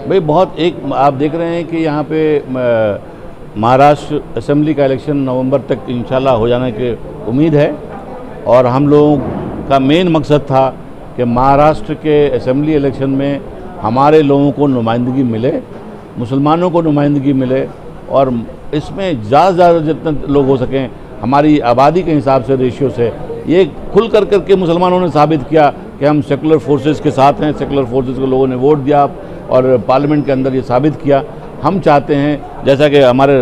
भाई बहुत एक आप देख रहे हैं कि यहाँ पे महाराष्ट्र असेंबली का इलेक्शन नवंबर तक इंशाल्लाह हो जाने की उम्मीद है और हम लोगों का मेन मकसद था कि महाराष्ट्र के असेंबली इलेक्शन में हमारे लोगों को नुमाइंदगी मिले, मुसलमानों को नुमाइंदगी मिले और इसमें ज़्यादा से ज़्यादा जितने लोग हो सकें हमारी आबादी के हिसाब से रेशियो से ये खुल कर करके मुसलमानों ने साबित किया कि हम सेकुलर फोर्सेस के साथ हैं। सेकुलर फोर्सेस को लोगों ने वोट दिया और पार्लियामेंट के अंदर ये साबित किया। हम चाहते हैं जैसा कि हमारे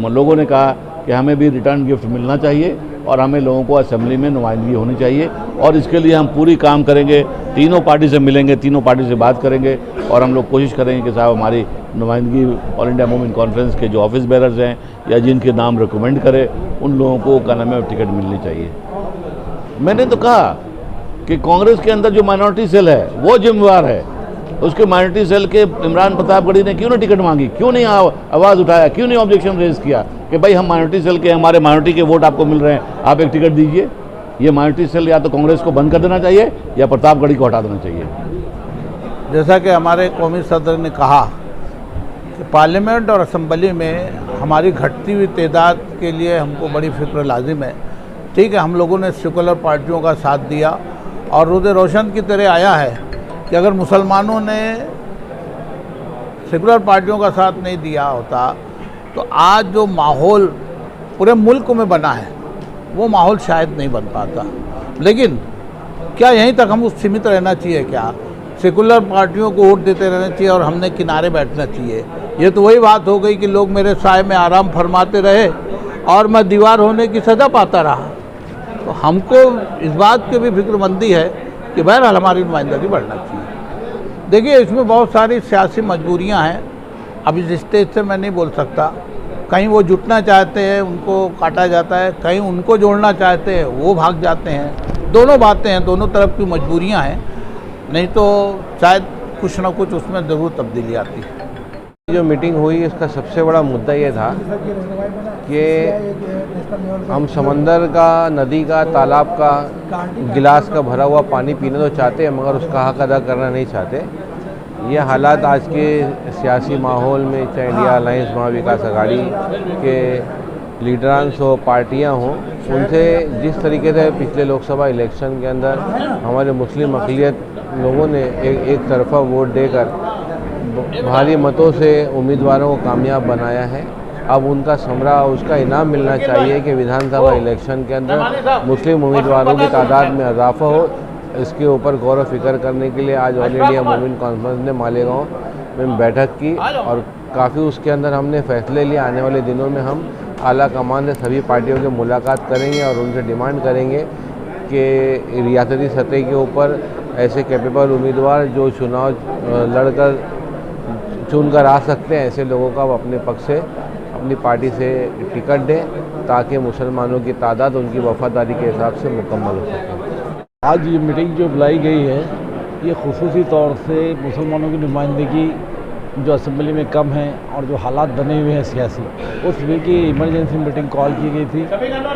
लोगों ने कहा कि हमें भी रिटर्न गिफ्ट मिलना चाहिए और हमें लोगों को असेंबली में नुमाइंदगी होनी चाहिए और इसके लिए हम पूरी काम करेंगे। तीनों पार्टी से मिलेंगे, तीनों पार्टी से बात करेंगे और हम लोग कोशिश करेंगे कि साहब हमारी नुमाइंदगी ऑल इंडिया मूवमेंट कॉन्फ्रेंस के जो ऑफिस बेरर्स हैं या जिनके नाम रिकमेंड करे उन लोगों को का नाम है टिकट मिलनी चाहिए। मैंने तो कहा कि कांग्रेस के अंदर जो माइनॉरिटी सेल है वो जिम्मेवार है। उसके माइनॉरिटी सेल के इमरान प्रतापगढ़ी ने क्यों नहीं टिकट मांगी, क्यों नहीं आवाज़ उठाया, क्यों नहीं ऑब्जेक्शन रेज किया कि भाई हम माइनॉरिटी सेल के, हमारे माइनॉरिटी के वोट आपको मिल रहे हैं, आप एक टिकट दीजिए। ये माइनॉरिटी सेल या तो कांग्रेस को बंद कर देना चाहिए या प्रतापगढ़ी को हटा देना चाहिए। जैसा कि हमारे कौमी सदर ने कहा कि पार्लियामेंट और असम्बली में हमारी घटती हुई तादाद के लिए हमको बड़ी फिक्र लाजिम है। ठीक है, हम लोगों ने सेकुलर पार्टियों का साथ दिया और रोज़े रोशन की तरह आया है कि अगर मुसलमानों ने सेकुलर पार्टियों का साथ नहीं दिया होता तो आज जो माहौल पूरे मुल्क में बना है वो माहौल शायद नहीं बन पाता। लेकिन क्या यहीं तक हम उस सीमित रहना चाहिए? क्या सेकुलर पार्टियों को वोट देते रहना चाहिए और हमने किनारे बैठना चाहिए? ये तो वही बात हो गई कि लोग मेरे साए में आराम फरमाते रहे और मैं दीवार होने की सज़ा पाता रहा। तो हमको इस बात की भी फिक्रमंदी है कि बहरहाल हमारी नुमाइंदगी बढ़ना चाहिए। देखिए, इसमें बहुत सारी सियासी मजबूरियां हैं। अब इस स्टेज से मैं नहीं बोल सकता। कहीं वो जुटना चाहते हैं, उनको काटा जाता है, कहीं उनको जोड़ना चाहते हैं, वो भाग जाते हैं। दोनों बातें हैं, दोनों तरफ की मजबूरियां हैं, नहीं तो शायद कुछ ना कुछ उसमें ज़रूर तब्दीली आती है। जो मीटिंग हुई इसका सबसे बड़ा मुद्दा ये था कि हम समंदर का, नदी का, तालाब का गिलास का भरा हुआ पानी पीना तो चाहते हैं मगर उसका हक अदा करना नहीं चाहते। ये हालात आज के सियासी माहौल में, चाहे इंडिया अलायंस महाविकास आघाड़ी के लीडरांस हो, पार्टियां हों, उनसे जिस तरीके से पिछले लोकसभा इलेक्शन के अंदर हमारे मुस्लिम अक़लियत लोगों ने एक तरफा वोट देकर भारी मतों से उम्मीदवारों को कामयाब बनाया है, अब उनका समरा, उसका इनाम मिलना चाहिए कि विधानसभा इलेक्शन के अंदर मुस्लिम उम्मीदवारों की तादाद में इजाफा हो। इसके ऊपर गौर व फिक्र करने के लिए आज ऑल इंडिया मूवमेंट कॉन्फ्रेंस ने मालेगांव में बैठक की और काफ़ी उसके अंदर हमने फैसले लिए। आने वाले दिनों में हम आला कमान से सभी पार्टियों की मुलाकात करेंगे और उनसे डिमांड करेंगे कि रियासती सतह के ऊपर ऐसे कैपेबल उम्मीदवार जो चुनाव लड़कर चुनकर आ सकते हैं, ऐसे लोगों का अपने पक्ष से, अपनी पार्टी से टिकट दें ताकि मुसलमानों की तादाद उनकी वफादारी के हिसाब से मुकम्मल हो सके। आज ये मीटिंग जो बुलाई गई है ये खुसूसी तौर से मुसलमानों की नुमाइंदगी जो असेंबली में कम है और जो हालात बने हुए हैं सियासी, उस वे की इमरजेंसी मीटिंग कॉल की गई थी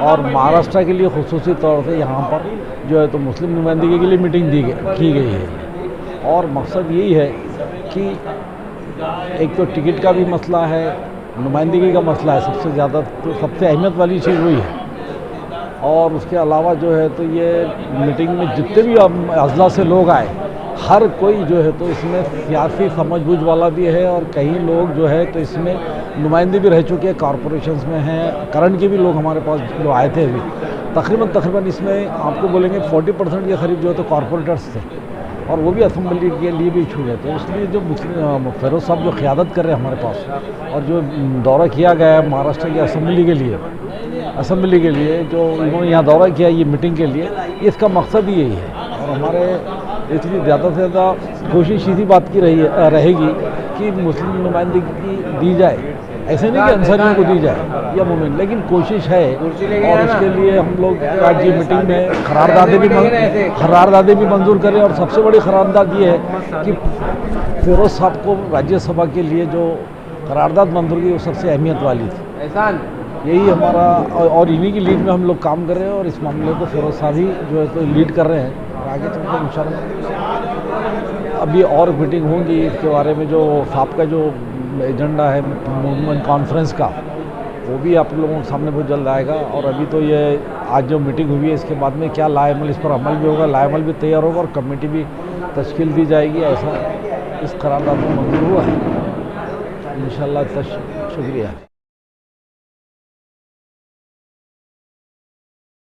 और महाराष्ट्र के लिए खुसूसी तौर से यहाँ पर जो है तो मुस्लिम नुमाइंदगी के लिए मीटिंग की गई है। और मकसद यही है कि एक तो टिकट का भी मसला है, नुमाइंदगी का मसला है, सबसे ज़्यादा तो सबसे अहमियत वाली चीज़ वही है। और उसके अलावा जो है तो ये मीटिंग में जितने भी अजला से लोग आए, हर कोई जो है तो इसमें सियासी समझबूझ वाला भी है और कई लोग जो है तो इसमें नुमाइंदे भी रह चुके हैं, कॉरपोरेशंस में हैं, करंट के भी लोग हमारे पास जो आए थे अभी तकरीबन इसमें आपको बोलेंगे 40% के करीब जो है तो कॉरपोरेटर्स थे और वो भी असेंबली के लिए भी इच्छुक है। तो इसलिए जो फिरोज साहब जो क़यादत कर रहे हैं हमारे पास और जो दौरा किया गया है महाराष्ट्र की असेंबली के लिए जो उन्होंने यहाँ दौरा किया ये मीटिंग के लिए, इसका मकसद ही यही है। और हमारे इसलिए ज़्यादा से ज़्यादा कोशिश इसी बात की रहेगी कि मुस्लिम नुमाइंदगी दी जाए। ऐसे नहीं कि अंसारियों को दी जाए या मोमिन, लेकिन कोशिश है और उसके लिए हम लोग आज की मीटिंग में करारदादे भी मंजूर करें। और सबसे बड़ी करारदाद ये है कि फिरोज साहब को राज्यसभा के लिए जो करारदाद मंजूर की वो सबसे अहमियत वाली थी। यही हमारा और इन्हीं की लीड में हम लोग काम कर रहे हैं और इस मामले को फिरोज साहब ही जो है तो लीड कर रहे हैं और आगे चलकर इंशाल्लाह अभी और मीटिंग होंगी इसके बारे में, जो साहब का जो एजेंडा है मूवमेंट कॉन्फ्रेंस का, वो भी आप लोगों के सामने बहुत जल्द आएगा। और अभी तो ये आज जो मीटिंग हुई है इसके बाद में क्या लाएमल, इस पर अमल भी होगा, लाएमल भी तैयार होगा और कमेटी भी तश्कील दी जाएगी, ऐसा इस करारदाद में मंजूर हुआ है इंशाल्लाह। शुक्रिया।